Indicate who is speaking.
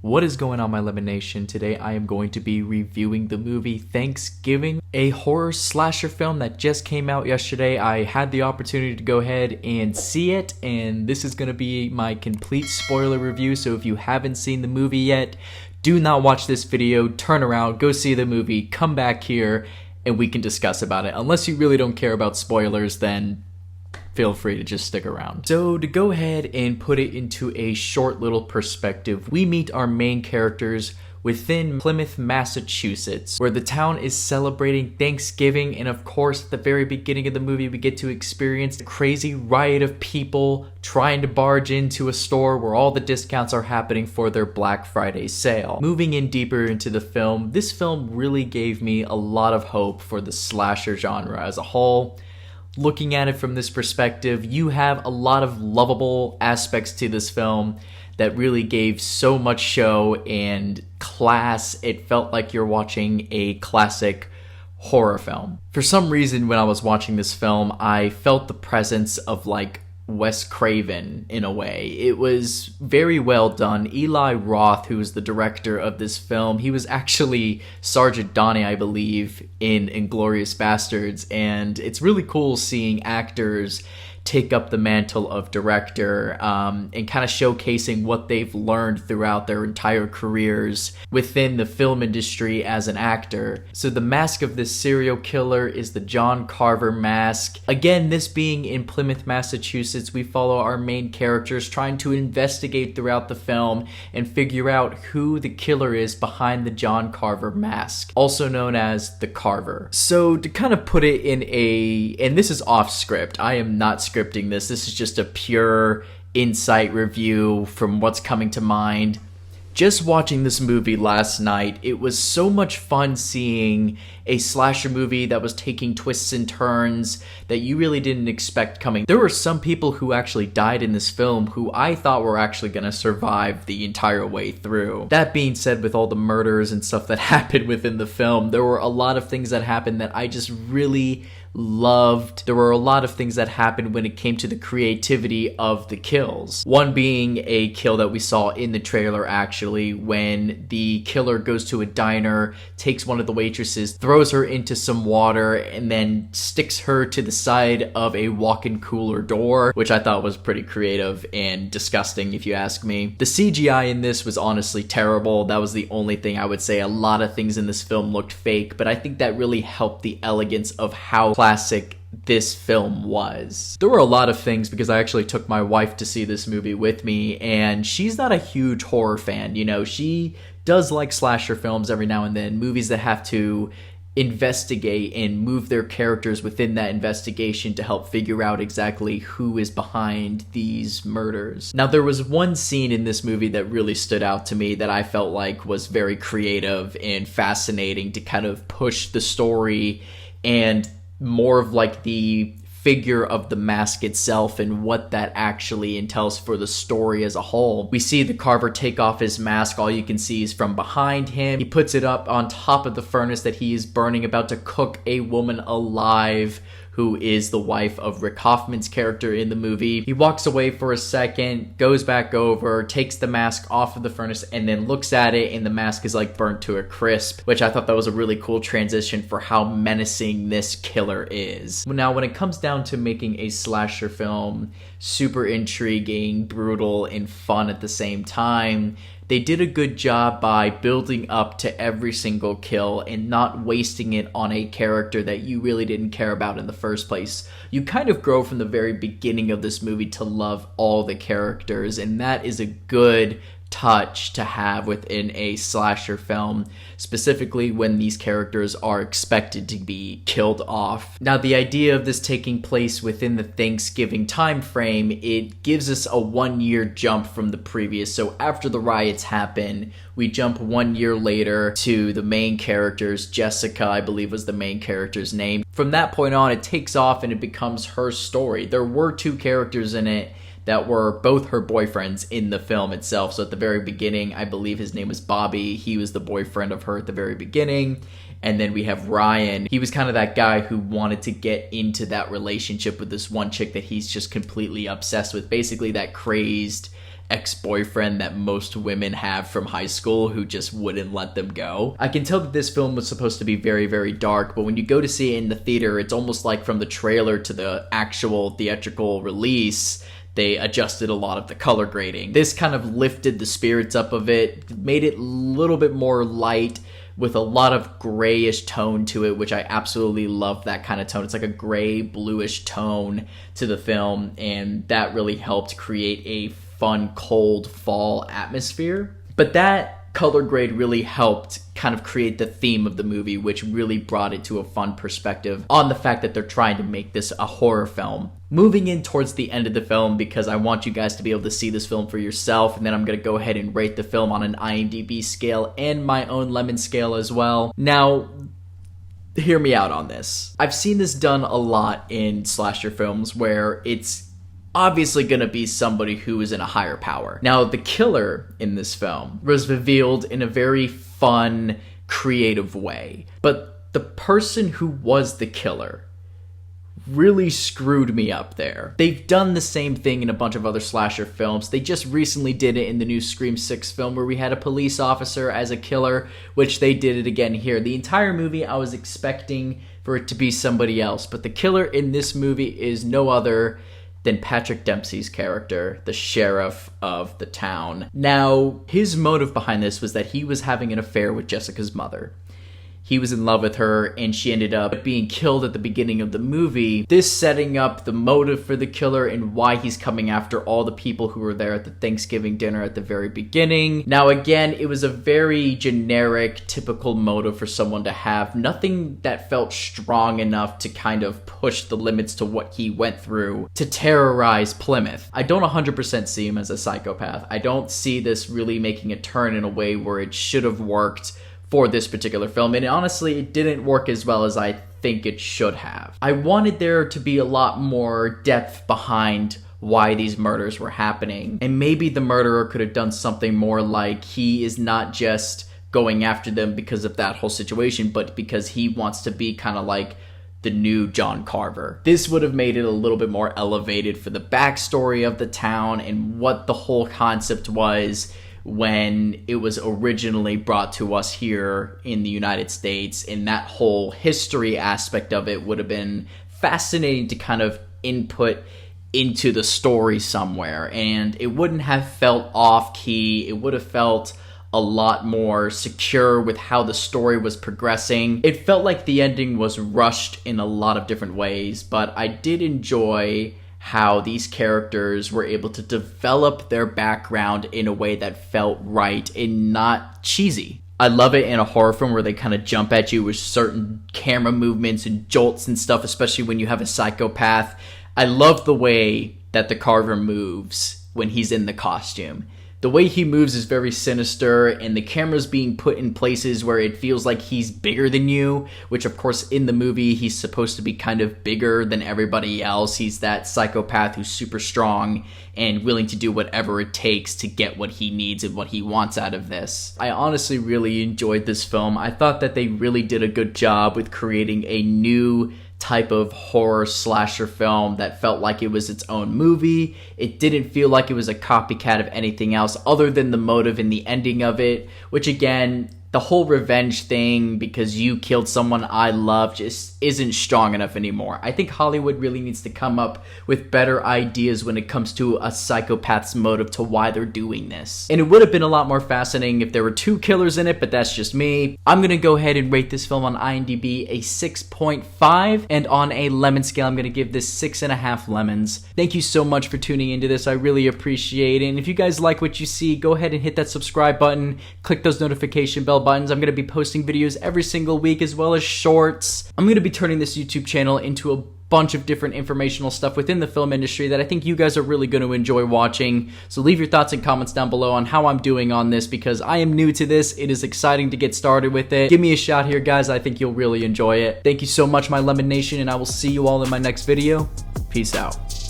Speaker 1: What is going on, my Lemon Nation? Today I am going to be reviewing the movie Thanksgiving, a horror slasher film that just came out yesterday. I had the opportunity to go ahead and see it, and this is going to be my complete spoiler review. So if you haven't seen the movie yet, do not watch this video, turn around, go see the movie, come back here, and we can discuss about it. Unless you really don't care about spoilers, then feel free to just stick around. So to go ahead and put it into a short little perspective, we meet our main characters within Plymouth, Massachusetts, where the town is celebrating Thanksgiving, and of course at the very beginning of the movie we get to experience the crazy riot of people trying to barge into a store where all the discounts are happening for their Black Friday sale. Moving in deeper into the film, this film really gave me a lot of hope for the slasher genre as a whole. Looking at it from this perspective, you have a lot of lovable aspects to this film that really gave so much show and class. It felt like you're watching a classic horror film. For some reason, when I was watching this film, I felt the presence of like Wes Craven in a way. It was very well done. Eli Roth, who is the director of this film, he was actually Sergeant Donnie, I believe, in Inglourious Basterds, and it's really cool seeing actors take up the mantle of director and kind of showcasing what they've learned throughout their entire careers within the film industry as an actor. So the mask of this serial killer is the John Carver mask. Again, this being in Plymouth, Massachusetts, we follow our main characters trying to investigate throughout the film and figure out who the killer is behind the John Carver mask, also known as the Carver. So to kind of put it in and this is off script, I am not scripting this is just a pure insight review from what's coming to mind. Just watching this movie last night, it was so much fun seeing a slasher movie that was taking twists and turns that you really didn't expect coming. There were some people who actually died in this film who I thought were actually going to survive the entire way through. That being said, with all the murders and stuff that happened within the film, there were a lot of things that happened that I just really loved. There were a lot of things that happened when it came to the creativity of the kills. One being a kill that we saw in the trailer, actually, when the killer goes to a diner, takes one of the waitresses, throws her into some water, and then sticks her to the side of a walk-in cooler door, which I thought was pretty creative and disgusting if you ask me. The CGI in this was honestly terrible. That was the only thing I would say. A lot of things in this film looked fake, but I think that really helped the elegance of how classic this film was. There were a lot of things because I actually took my wife to see this movie with me, and she's not a huge horror fan. You know, she does like slasher films every now and then, movies that have to investigate and move their characters within that investigation to help figure out exactly who is behind these murders. Now, there was one scene in this movie that really stood out to me that I felt like was very creative and fascinating to kind of push the story and more of like the figure of the mask itself and what that actually entails for the story as a whole. We see the Carver take off his mask. All you can see is from behind him. He puts it up on top of the furnace that he is burning, about to cook a woman alive who is the wife of Rick Hoffman's character in the movie. He walks away for a second, goes back over, takes the mask off of the furnace, and then looks at it, and the mask is like burnt to a crisp, which I thought that was a really cool transition for how menacing this killer is. Now, when it comes down to making a slasher film super intriguing, brutal, and fun at the same time, they did a good job by building up to every single kill and not wasting it on a character that you really didn't care about in the first place. You kind of grow from the very beginning of this movie to love all the characters, and that is a good touch to have within a slasher film, specifically when these characters are expected to be killed off. Now, the idea of this taking place within the Thanksgiving time frame, it gives us a 1-year jump from the previous. So after the riots happen, we jump 1 year later to the main characters. Jessica, I believe, was the main character's name. From that point on, it takes off and it becomes her story. There were two characters in it that were both her boyfriends in the film itself. So at the very beginning, I believe his name was Bobby. He was the boyfriend of her at the very beginning. And then we have Ryan. He was kind of that guy who wanted to get into that relationship with this one chick that he's just completely obsessed with. Basically that crazed ex-boyfriend that most women have from high school who just wouldn't let them go. I can tell that this film was supposed to be very, very dark, but when you go to see it in the theater, it's almost like from the trailer to the actual theatrical release, they adjusted a lot of the color grading. This kind of lifted the spirits up of it, made it a little bit more light with a lot of grayish tone to it, which I absolutely love that kind of tone. It's like a gray, bluish tone to the film, and that really helped create a fun, cold fall atmosphere. But that color grade really helped kind of create the theme of the movie, which really brought it to a fun perspective on the fact that they're trying to make this a horror film. Moving in towards the end of the film, because I want you guys to be able to see this film for yourself, and then I'm going to go ahead and rate the film on an IMDb scale and my own Lemon scale as well. Now, hear me out on this. I've seen this done a lot in slasher films where it's obviously gonna be somebody who is in a higher power. Now, the killer in this film was revealed in a very fun, creative way. But the person who was the killer really screwed me up there. They've done the same thing in a bunch of other slasher films. They just recently did it in the new Scream 6 film where we had a police officer as a killer, which they did it again here. The entire movie, I was expecting for it to be somebody else, but the killer in this movie is no other than Patrick Dempsey's character, the sheriff of the town. Now, his motive behind this was that he was having an affair with Jessica's mother. He was in love with her, and she ended up being killed at the beginning of the movie. This setting up the motive for the killer and why he's coming after all the people who were there at the Thanksgiving dinner at the very beginning. Now, again, it was a very generic, typical motive for someone to have. Nothing that felt strong enough to kind of push the limits to what he went through to terrorize Plymouth. I don't 100% see him as a psychopath. I don't see this really making a turn in a way where it should have worked for this particular film, and honestly, it didn't work as well as I think it should have. I wanted there to be a lot more depth behind why these murders were happening, and maybe the murderer could have done something more like he is not just going after them because of that whole situation, but because he wants to be kind of like the new John Carver. This would have made it a little bit more elevated for the backstory of the town and what the whole concept was when it was originally brought to us here in the United States, and that whole history aspect of it would have been fascinating to kind of input into the story somewhere, and it wouldn't have felt off-key. It would have felt a lot more secure with how the story was progressing. It felt like the ending was rushed in a lot of different ways, but I did enjoy how these characters were able to develop their background in a way that felt right and not cheesy. I love it in a horror film where they kind of jump at you with certain camera movements and jolts and stuff, especially when you have a psychopath. I love the way that the Carver moves when he's in the costume. The way he moves is very sinister, and the camera's being put in places where it feels like he's bigger than you, which of course in the movie he's supposed to be kind of bigger than everybody else. He's that psychopath who's super strong and willing to do whatever it takes to get what he needs and what he wants out of this. I honestly really enjoyed this film. I thought that they really did a good job with creating a new type of horror slasher film that felt like it was its own movie. It didn't feel like it was a copycat of anything else other than the motive and the ending of it, which again, the whole revenge thing because you killed someone I love just isn't strong enough anymore. I think Hollywood really needs to come up with better ideas when it comes to a psychopath's motive to why they're doing this. And it would have been a lot more fascinating if there were two killers in it, but that's just me. I'm gonna go ahead and rate this film on IMDb a 6.5, and on a lemon scale, I'm gonna give this 6.5 lemons. Thank you so much for tuning into this. I really appreciate it. And if you guys like what you see, go ahead and hit that subscribe button, click those notification bell buttons. I'm going to be posting videos every single week as well as shorts. I'm going to be turning this YouTube channel into a bunch of different informational stuff within the film industry that I think you guys are really going to enjoy watching. So leave your thoughts and comments down below on how I'm doing on this because I am new to this. It is exciting to get started with it. Give me a shot here, guys. I think you'll really enjoy it. Thank you so much, my Lemon Nation, and I will see you all in my next video. Peace out.